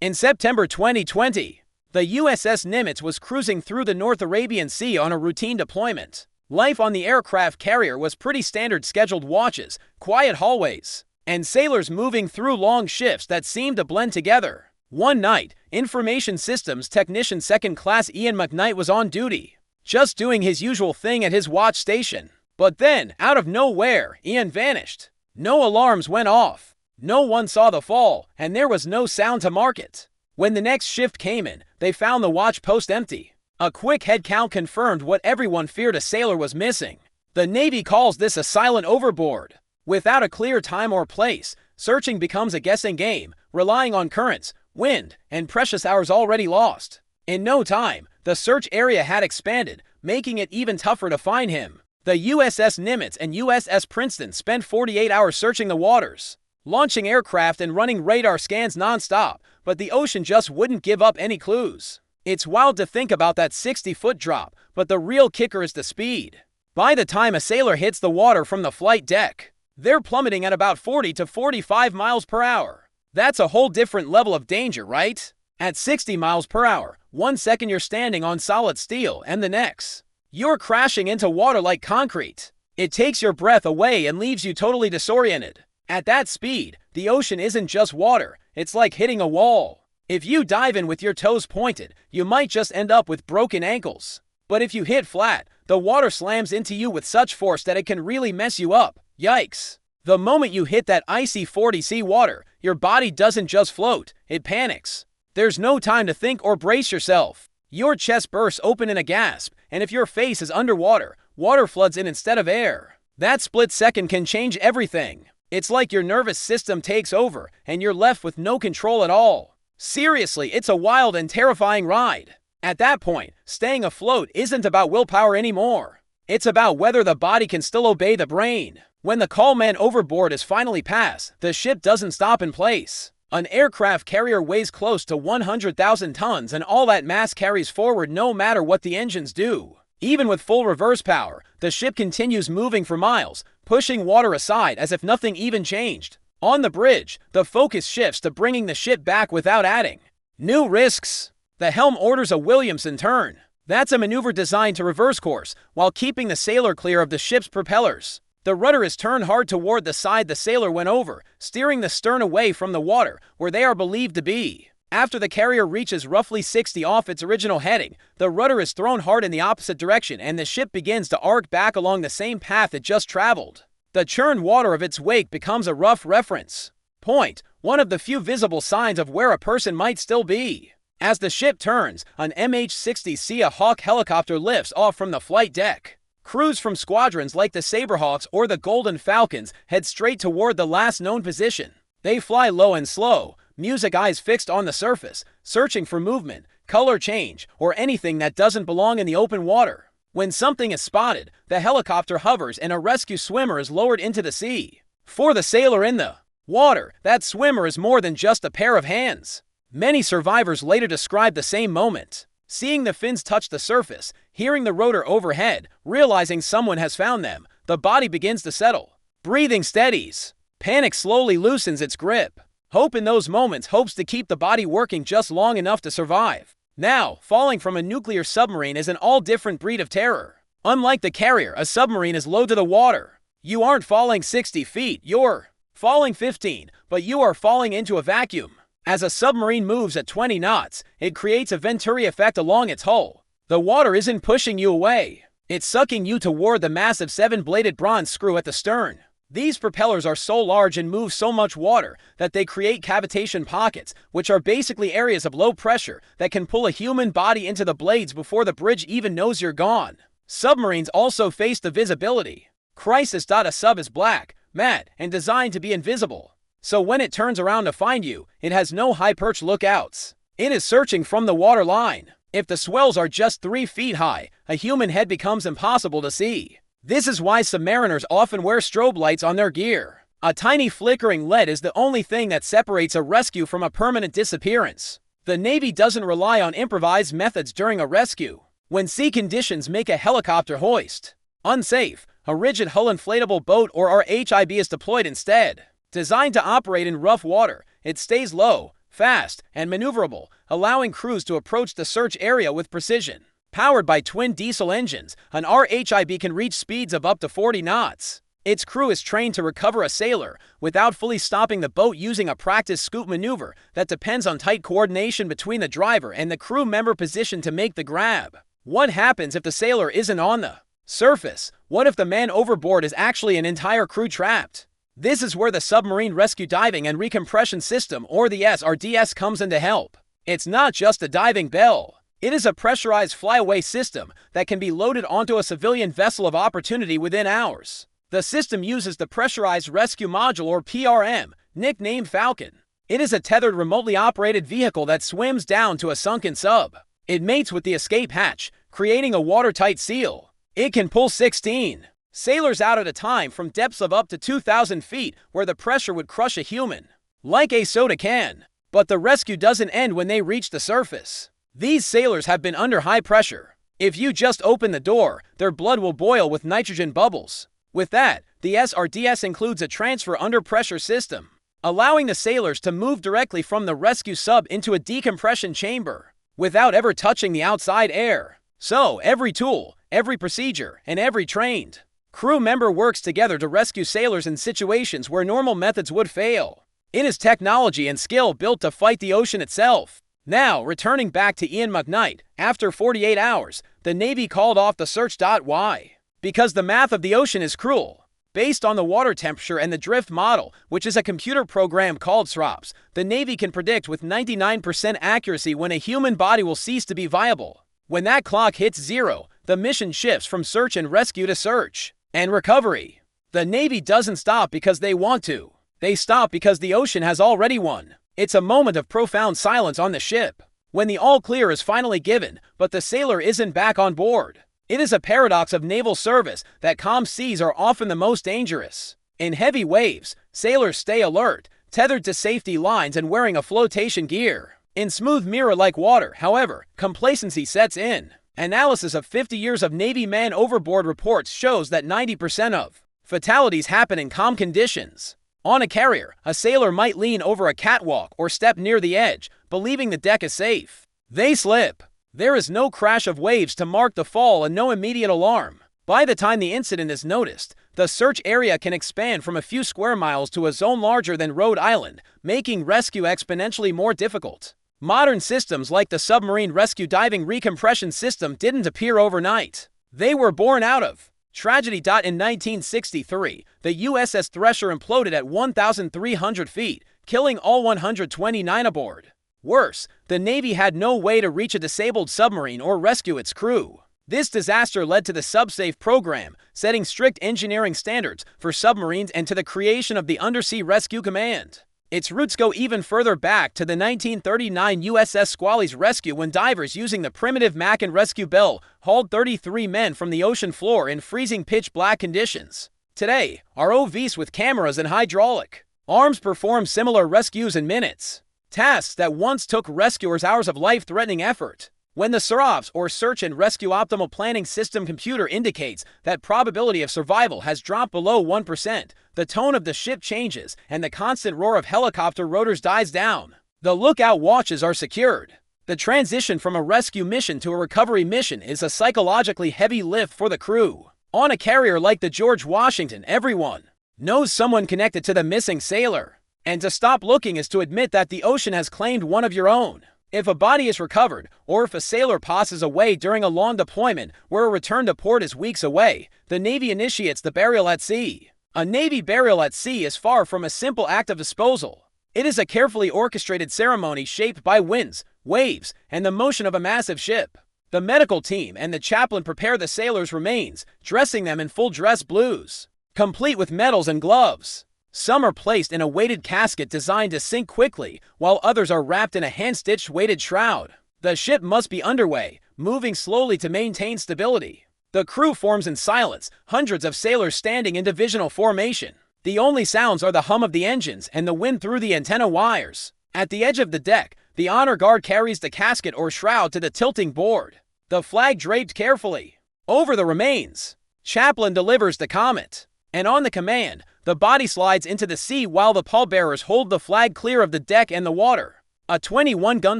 In September 2020, the USS Nimitz was cruising through the North Arabian Sea on a routine deployment. Life on the aircraft carrier was pretty standard: scheduled watches, quiet hallways, and sailors moving through long shifts that seemed to blend together. One night, Information Systems Technician Second Class Ian McKnight was on duty, just doing his usual thing at his watch station. But then, out of nowhere, Ian vanished. No alarms went off, no one saw the fall, and there was no sound to mark it. When the next shift came in, they found the watch post empty. A quick head count confirmed what everyone feared: a sailor was missing. The Navy calls this a silent overboard. Without a clear time or place, searching becomes a guessing game, relying on currents, wind, and precious hours already lost. In no time, the search area had expanded, making it even tougher to find him. The USS Nimitz and USS Princeton spent 48 hours searching the waters, launching aircraft and running radar scans non-stop, but the ocean just wouldn't give up any clues. It's wild to think about that 60-foot drop, but the real kicker is the speed. By the time a sailor hits the water from the flight deck, they're plummeting at about 40 to 45 miles per hour. That's a whole different level of danger, right? At 60 miles per hour, 1 second you're standing on solid steel, and the next, you're crashing into water like concrete. It takes your breath away and leaves you totally disoriented. At that speed, the ocean isn't just water, it's like hitting a wall. If you dive in with your toes pointed, you might just end up with broken ankles. But if you hit flat, the water slams into you with such force that it can really mess you up. Yikes! The moment you hit that icy 40°C water, your body doesn't just float, it panics. There's no time to think or brace yourself. Your chest bursts open in a gasp, and if your face is underwater, water floods in instead of air. That split second can change everything. It's like your nervous system takes over, and you're left with no control at all. Seriously, it's a wild and terrifying ride. At that point, staying afloat isn't about willpower anymore. It's about whether the body can still obey the brain. When the call man overboard is finally passed, the ship doesn't stop in place. An aircraft carrier weighs close to 100,000 tons, and all that mass carries forward no matter what the engines do. Even with full reverse power, the ship continues moving for miles, pushing water aside as if nothing even changed. On the bridge, the focus shifts to bringing the ship back without adding new risks. The helm orders a Williamson turn. That's a maneuver designed to reverse course while keeping the sailor clear of the ship's propellers. The rudder is turned hard toward the side the sailor went over, steering the stern away from the water where they are believed to be. After the carrier reaches roughly 60 off its original heading, the rudder is thrown hard in the opposite direction and the ship begins to arc back along the same path it just traveled. The churned water of its wake becomes a rough reference point, one of the few visible signs of where a person might still be. As the ship turns, an MH-60C Hawk helicopter lifts off from the flight deck. Crews from squadrons like the Saberhawks or the Golden Falcons head straight toward the last known position. They fly low and slow, music eyes fixed on the surface, searching for movement, color change, or anything that doesn't belong in the open water. When something is spotted, the helicopter hovers and a rescue swimmer is lowered into the sea. For the sailor in the water, that swimmer is more than just a pair of hands. Many survivors later describe the same moment. Seeing the fins touch the surface, hearing the rotor overhead, realizing someone has found them, the body begins to settle. Breathing steadies. Panic slowly loosens its grip. Hope in those moments hopes to keep the body working just long enough to survive. Now, falling from a nuclear submarine is an all-different breed of terror. Unlike the carrier, a submarine is low to the water. You aren't falling 60 feet, you're falling 15, but you are falling into a vacuum. As a submarine moves at 20 knots, it creates a Venturi effect along its hull. The water isn't pushing you away. It's sucking you toward the massive 7-bladed bronze screw at the stern. These propellers are so large and move so much water that they create cavitation pockets, which are basically areas of low pressure that can pull a human body into the blades before the bridge even knows you're gone. Submarines also face the visibility crisis. A sub is black, matte, and designed to be invisible. So when it turns around to find you, it has no high-perch lookouts. It is searching from the water line. If the swells are just 3 feet high, a human head becomes impossible to see. This is why submariners often wear strobe lights on their gear. A tiny flickering LED is the only thing that separates a rescue from a permanent disappearance. The Navy doesn't rely on improvised methods during a rescue. When sea conditions make a helicopter hoist unsafe, a rigid hull inflatable boat or RHIB is deployed instead. Designed to operate in rough water, it stays low, fast, and maneuverable, allowing crews to approach the search area with precision. Powered by twin diesel engines, an RHIB can reach speeds of up to 40 knots. Its crew is trained to recover a sailor without fully stopping the boat using a practice scoop maneuver that depends on tight coordination between the driver and the crew member positioned to make the grab. What happens if the sailor isn't on the surface? What if the man overboard is actually an entire crew trapped? This is where the Submarine Rescue Diving and Recompression System, or the SRDS, comes in to help. It's not just a diving bell. It is a pressurized flyaway system that can be loaded onto a civilian vessel of opportunity within hours. The system uses the Pressurized Rescue Module, or PRM, nicknamed Falcon. It is a tethered remotely operated vehicle that swims down to a sunken sub. It mates with the escape hatch, creating a watertight seal. It can pull 16 sailors out at a time from depths of up to 2,000 feet where the pressure would crush a human, like a soda can. But the rescue doesn't end when they reach the surface. These sailors have been under high pressure. If you just open the door, their blood will boil with nitrogen bubbles. With that, the SRDS includes a transfer under pressure system, allowing the sailors to move directly from the rescue sub into a decompression chamber without ever touching the outside air. So, every tool, every procedure, and every trained crew member works together to rescue sailors in situations where normal methods would fail. It is technology and skill built to fight the ocean itself. Now, returning back to McKnight, after 48 hours, the Navy called off the search. Why? Because the math of the ocean is cruel. Based on the water temperature and the drift model, which is a computer program called SROPS, the Navy can predict with 99% accuracy when a human body will cease to be viable. When that clock hits zero, the mission shifts from search and rescue to search and recovery. The Navy doesn't stop because they want to. They stop because the ocean has already won. It's a moment of profound silence on the ship, when the all-clear is finally given, but the sailor isn't back on board. It is a paradox of naval service that calm seas are often the most dangerous. In heavy waves, sailors stay alert, tethered to safety lines and wearing a flotation gear. In smooth mirror-like water, however, complacency sets in. Analysis of 50 years of Navy man overboard reports shows that 90% of fatalities happen in calm conditions. On a carrier, a sailor might lean over a catwalk or step near the edge, believing the deck is safe. They slip. There is no crash of waves to mark the fall and no immediate alarm. By the time the incident is noticed, the search area can expand from a few square miles to a zone larger than Rhode Island, making rescue exponentially more difficult. Modern systems like the Submarine Rescue Diving Recompression System didn't appear overnight. They were born out of tragedy. In 1963, the USS Thresher imploded at 1,300 feet, killing all 129 aboard. Worse, the Navy had no way to reach a disabled submarine or rescue its crew. This disaster led to the SubSafe program, setting strict engineering standards for submarines and to the creation of the Undersea Rescue Command. Its roots go even further back to the 1939 USS Squally's rescue when divers using the primitive Mac and rescue bell hauled 33 men from the ocean floor in freezing pitch-black conditions. Today, ROVs with cameras and hydraulic arms perform similar rescues in minutes. Tasks that once took rescuers hours of life-threatening effort. When the SROPS, or Search and Rescue Optimal Planning System computer, indicates that probability of survival has dropped below 1%, the tone of the ship changes and the constant roar of helicopter rotors dies down. The lookout watches are secured. The transition from a rescue mission to a recovery mission is a psychologically heavy lift for the crew. On a carrier like the George Washington, everyone knows someone connected to the missing sailor. And to stop looking is to admit that the ocean has claimed one of your own. If a body is recovered, or if a sailor passes away during a long deployment where a return to port is weeks away, the Navy initiates the burial at sea. A Navy burial at sea is far from a simple act of disposal. It is a carefully orchestrated ceremony shaped by winds, waves, and the motion of a massive ship. The medical team and the chaplain prepare the sailors' remains, dressing them in full dress blues, complete with medals and gloves. Some are placed in a weighted casket designed to sink quickly, while others are wrapped in a hand-stitched weighted shroud. The ship must be underway, moving slowly to maintain stability. The crew forms in silence, hundreds of sailors standing in divisional formation. The only sounds are the hum of the engines and the wind through the antenna wires. At the edge of the deck, the honor guard carries the casket or shroud to the tilting board, the flag draped carefully over the remains. Chaplain delivers the comment, and on the command, the body slides into the sea while the pallbearers hold the flag clear of the deck and the water. A 21-gun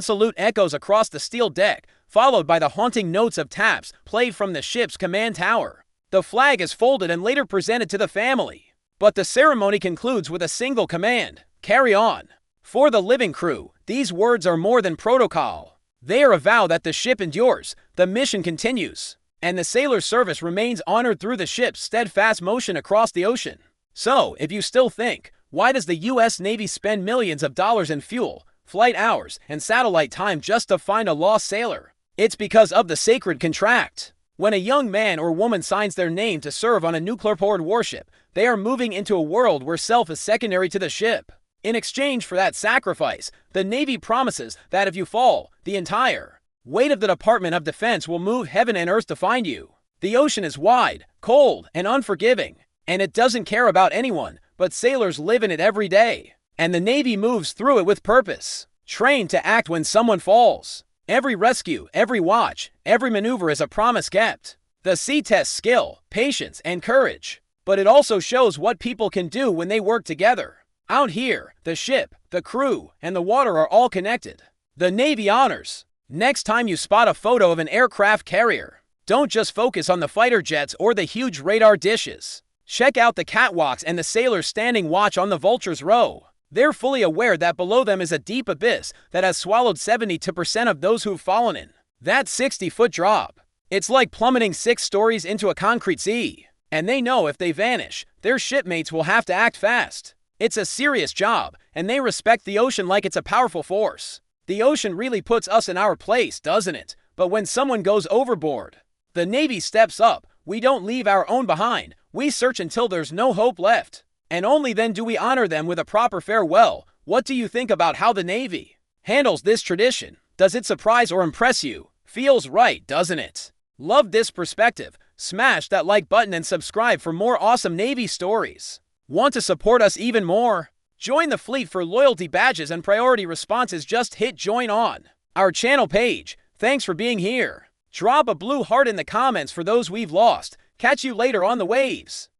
salute echoes across the steel deck, followed by the haunting notes of taps played from the ship's command tower. The flag is folded and later presented to the family. But the ceremony concludes with a single command: carry on. For the living crew, these words are more than protocol. They are a vow that the ship endures, the mission continues, and the sailor's service remains honored through the ship's steadfast motion across the ocean. So, if you still think, why does the U.S. Navy spend millions of dollars in fuel, flight hours, and satellite time just to find a lost sailor? It's because of the sacred contract. When a young man or woman signs their name to serve on a nuclear-powered warship, they are moving into a world where self is secondary to the ship. In exchange for that sacrifice, the Navy promises that if you fall, the entire weight of the Department of Defense will move heaven and earth to find you. The ocean is wide, cold, and unforgiving, and it doesn't care about anyone, but sailors live in it every day. And the Navy moves through it with purpose, trained to act when someone falls. Every rescue, every watch, every maneuver is a promise kept. The sea tests skill, patience, and courage. But it also shows what people can do when they work together. Out here, the ship, the crew, and the water are all connected. The Navy honors. Next time you spot a photo of an aircraft carrier, don't just focus on the fighter jets or the huge radar dishes. Check out the catwalks and the sailors standing watch on the Vulture's row. They're fully aware that below them is a deep abyss that has swallowed 72% of those who've fallen in. That 60-foot drop. It's like plummeting 6 stories into a concrete sea. And they know if they vanish, their shipmates will have to act fast. It's a serious job, and they respect the ocean like it's a powerful force. The ocean really puts us in our place, doesn't it? But when someone goes overboard, the Navy steps up. We don't leave our own behind. We search until there's no hope left. And only then do we honor them with a proper farewell. What do you think about how the Navy handles this tradition? Does it surprise or impress you? Feels right, doesn't it? Love this perspective? Smash that like button and subscribe for more awesome Navy stories. Want to support us even more? Join the fleet for loyalty badges and priority responses. Just hit join on our channel page. Thanks for being here. Drop a blue heart in the comments for those we've lost. Catch you later on the waves.